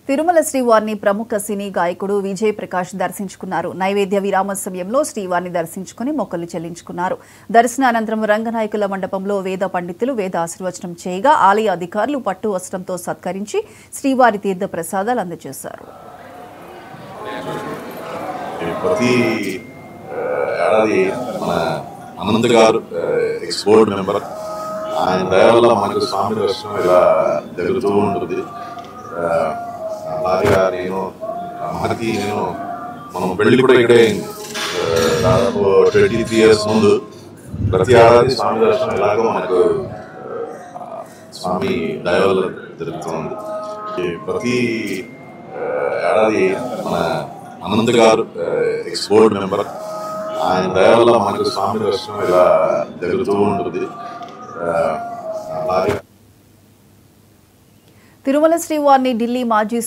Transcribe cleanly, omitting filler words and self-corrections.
తిరుమల శ్రీవారిని ప్రముఖ సినీ గాయకుడు విజయ్ ప్రకాష్ దర్శించుకున్నారు. నైవేద్య విరామ సమయంలో శ్రీవారిని దర్శించుకుని మొక్కులు చెల్లించుకున్నారు. దర్శనానంతరం రంగనాయకుల మండపంలో వేద పండితులు వేద ఆశీర్వచనం చేయగా ఆలయ అధికారులు పట్టు వస్త్రంతో సత్కరించి శ్రీవారి తీర్థ ప్రసాదాలు అందజేశారు. ప్రతి ఏడాది మన అనంత్ గారు ఎక్స్ బోర్డ్ మెంబర్ ఆయన దయ వల్ల మనకు స్వామి దర్శనం ఇలా జరుగుతూ ఉంటుంది. అలాగే నేను మనం పెళ్లి కూడా ఇక్కడే దాదాపు 23 years ముందు ప్రతి ఏడాది స్వామి దర్శనం ఇలాగో మనకు స్వామి దయ వల్ల జరుగుతుంది. ప్రతి ఏడాది మన అనంత్ గారు ఎక్స్ బోర్డ్ మెంబర్ ఆయన దయ వల్ల మనకు స్వామి దర్శనం ఇలా జరుగుతూ ఉంటుంది. అలాగే తిరుమల శ్రీవారిని ఢిల్లీ మాజీ